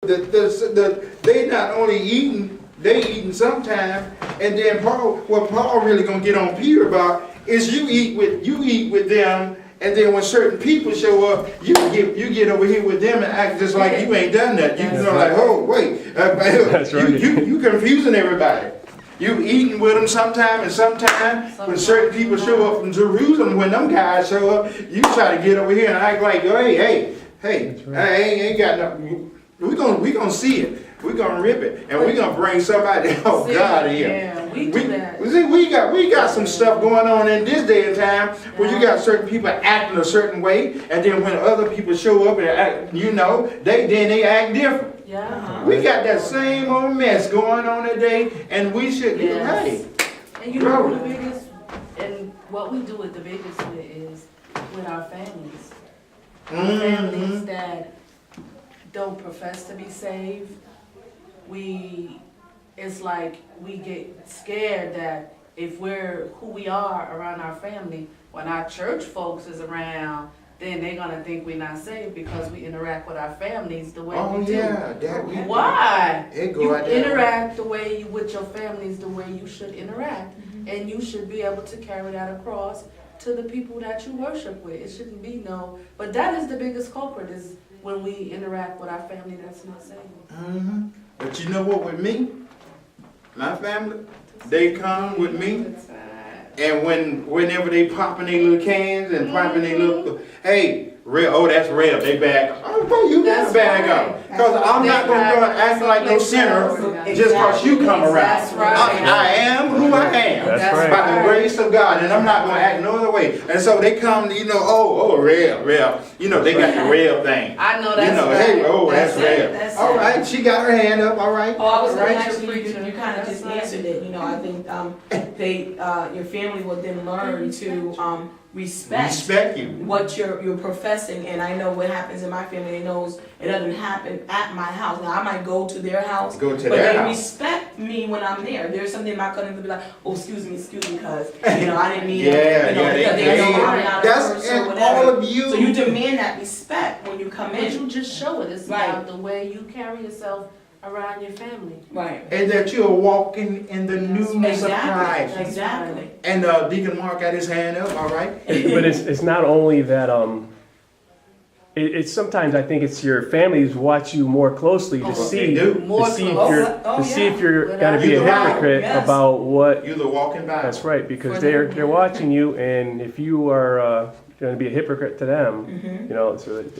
They not only eating, they eating sometime, and then what Paul really gonna get on Peter about is you eat with them, and then when certain people show up, you get over here with them and act just like you ain't done that. You know, like, oh wait, That's right. you confusing everybody. You eating with them sometime, and sometime when certain people show up from Jerusalem, when them guys show up, you try to get over here and act like, hey, right. I ain't got no. We gonna see it. We're gonna rip it, and we're gonna bring somebody. Oh God, here. Yeah, we do that. We got some stuff going on in this day and time where you got certain people acting a certain way, and then when other people show up and act, they act different. Yeah. We got that same old mess going on today, and we should be hey. And you know the biggest, and what we do with the biggest with is with our families. Families that don't profess to be saved. It's like we get scared that if we're who we are around our family, when our church folks is around, then they're gonna think we're not saved because we interact with our families the way we do. Why? You interact the way with your families the way you should interact, and you should be able to carry that across to the people that you worship with. It shouldn't be but that is the biggest culprit is when we interact with our family that's not saved. But you know what, with me, my family, they come with me, and whenever they popping their little cans and popping their little, hey, that's Rev, they back. Oh, boy, you got to back up. Because I'm not going to go acting like no sinner just because you come around. That's right. I am who I am. That's right. By the grace of God, and I'm not going to act no other way. And so they come, Rev. You know, they got the Rev thing. I know that's hey, right. that's Rev. All right, she got her hand up, all right. Oh, I was going to right. actually, you kind of just answered it. You know, I think your family will then learn to respect you. what you're professing. And I know what happens in my family. They knows it doesn't happen at my house. Now I might go to their house, but they respect me when I'm there. There's something my cousin will be like, oh, excuse me, because I didn't mean because they know I'm not a person or whatever. All of you. So you demand that respect when you come in. But you just show it. It's about the way you carry yourself around your family. Right. And that you're walking in the newness of Christ. Exactly. And Deacon Mark got his hand up, all right? But it's not only that, it's sometimes I think it's your families watch you more closely to see if you're gonna be a hypocrite about what you're the walking Bible. That's right, because they're watching you, and if you are gonna be a hypocrite to them, it's really,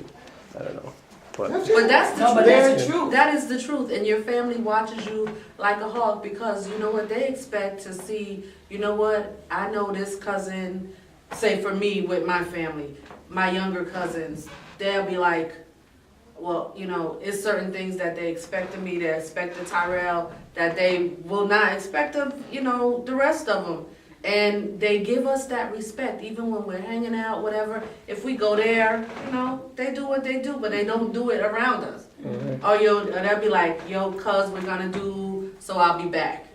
I don't know. But that's the truth. That's the truth. That is the truth. And your family watches you like a hawk because you know what they expect to see. You know what? I know this cousin, say for me with my family, my younger cousins, they'll be like, well, it's certain things that they expect of me, they expect of Terrell, that they will not expect of, the rest of them. And they give us that respect, even when we're hanging out, whatever. If we go there, they do what they do, but they don't do it around us. Mm-hmm. Or they'll be like, cuz we're gonna do, so I'll be back.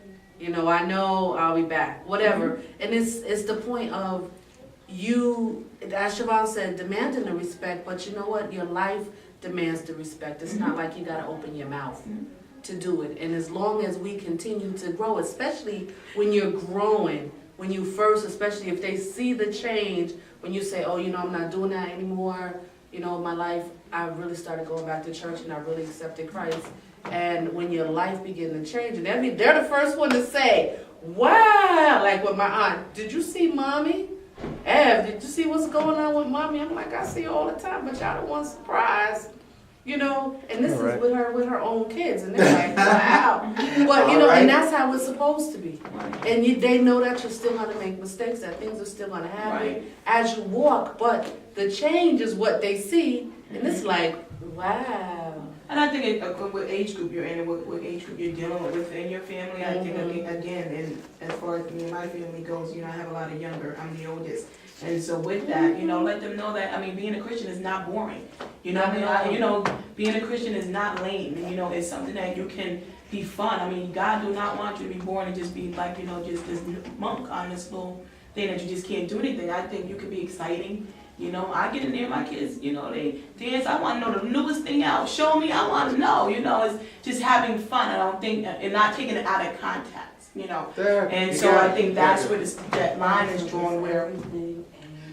I know I'll be back, whatever. Mm-hmm. And it's the point of you, as Siobhan said, demanding the respect, but you know what? Your life demands the respect. It's not like you gotta open your mouth to do it. And as long as we continue to grow, especially when you're growing, when you first, especially if they see the change, when you say, I'm not doing that anymore, my life, I really started going back to church and I really accepted Christ. And when your life begins to change, and they're the first one to say, wow, like with my aunt, did you see mommy? Ev, did you see what's going on with mommy? I'm like, I see her all the time, but y'all the one surprised. And this is with her own kids, and they're like, wow. But, and that's how it's supposed to be. And they know that you're still going to make mistakes, that things are still going to happen as you walk, but the change is what they see, and it's like, wow. And I think what age group you're in and what age group you're dealing with within your family, I think, again, and as far as me and my family goes, I have a lot of younger, I'm the oldest. And so with that, let them know that, being a Christian is not boring. Being a Christian is not lame. And, it's something that you can be fun. God do not want you to be boring and just be like, just this monk on this little think that you just can't do anything. I think you could be exciting. You know, I get in there, my kids, you know, they dance. I want to know the newest thing out. Show me, I want to know. You know, it's just having fun. I don't think, and not taking it out of context, you know. And so I think that's where that line is drawn, where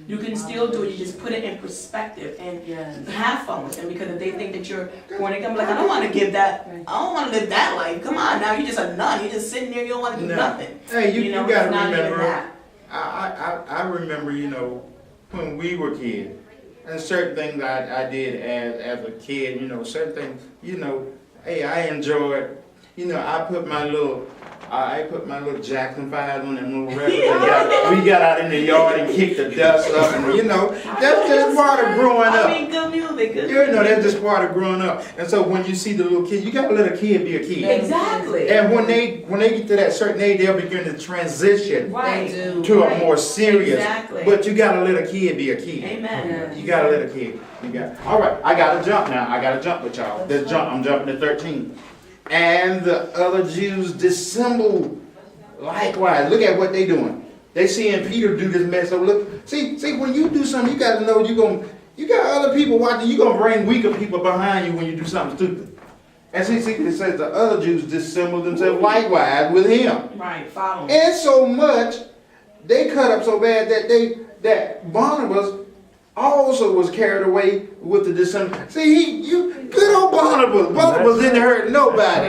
you can still do it, you just put it in perspective and have fun with them, because if they think that you're going to come, like, I don't want to give that, I don't want to live that life. Come on now, you're just a nun, you're just sitting there, you don't want to do nothing. Hey, you know, gotta it's not even remember, that. I remember, you know, when we were kids, and certain things I did as a kid, you know, certain things, you know, hey, I enjoyed, you know, I put my little Jackson 5 on them little records. We got out in the yard and kicked the dust up, and you know, that's just part of growing up. I mean, good music, good You know, that's just part of growing up. And so when you see the little kid, you gotta let a kid be a kid. Exactly. And when they get to that certain age, they'll begin to transition Right. to a more serious. Exactly. But you gotta let a kid be a kid. Amen. You gotta let a kid. All right, I gotta jump now. I gotta jump with y'all. Let's jump. I'm jumping to 13. And the other Jews dissembled likewise. Look at what they doing. They seeing Peter do this mess. So look, see, when you do something, you gotta know you got other people watching. You gonna bring weaker people behind you when you do something stupid. And see, it says the other Jews dissembled themselves likewise with him. Right, follow. And so much they cut up so bad that Barnabas also was carried away with the dissemble. See, good old Barnabas. Barnabas didn't hurt nobody.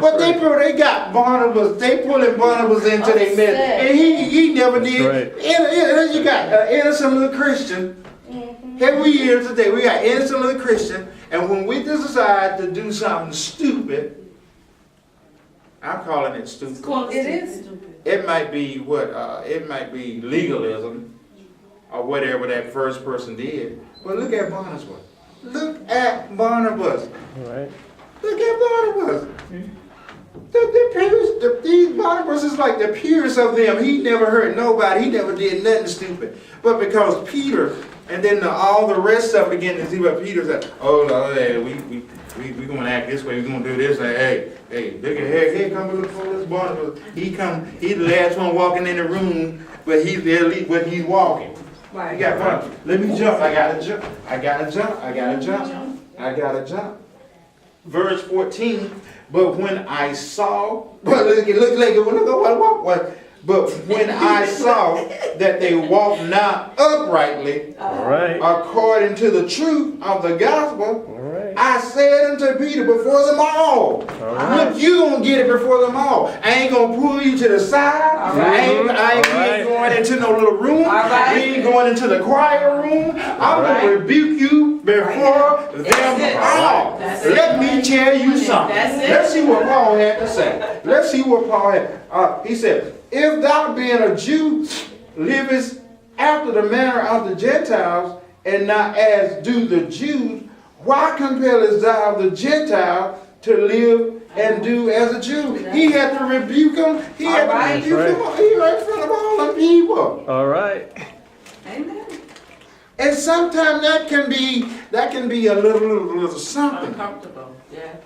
But they got Barnabas. They pulling Barnabas into their mess, and he never did. Right. And you got an innocent little Christian. Here we here today. We got innocent little Christian, and when we decide to do something stupid, I'm calling it stupid. It is stupid. It might be it might be legalism or whatever that first person did. But look at Barnabas. Look at Barnabas. All right. Look at Barnabas. These Barnabas is like the purest of them. He never hurt nobody. He never did nothing stupid. But because Peter and then all the rest of it again to see what Peter said. Oh, no, hey, we gonna act this way. We gonna do this. Hey, look at here. Come look for this Barnabas. He the last one walking in the room, but he's the elite when he's walking. Right. You got fun. Let me jump. I gotta jump. Verse 14. But when I saw, but when I saw that they walked not uprightly, All right. according to the truth of the gospel, All right. I said unto Peter before them all, right. look, you gonna get it before them all. I ain't gonna pull you to the side. I ain't going into no little room. We ain't going into the choir room. I'm gonna rebuke you before them all. Let me tell you something. Let's see what Paul had to say. Let's see what Paul had. He said, if thou being a Jew livest after the manner of the Gentiles, and not as do the Jews, why compellest thou the Gentile to live and do as a Jew? He had to rebuke them. He had to rebuke them. He right in front of all the people. All right. Amen. And sometimes that can be a little something. Uncomfortable. Yeah.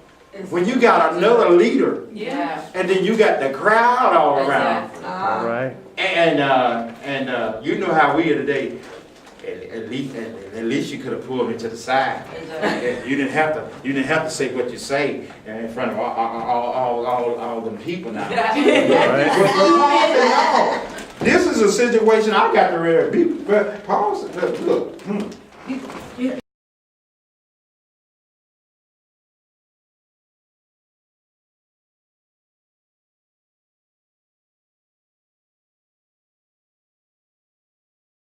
When you got another leader, Yeah. and then you got the crowd all around. Exactly. All right. And you know how we are today. At least you could have pulled me to the side. Exactly. You didn't have to say what you say in front of all them people now. Right. This is a situation I got to rebuke. But Paul said, look,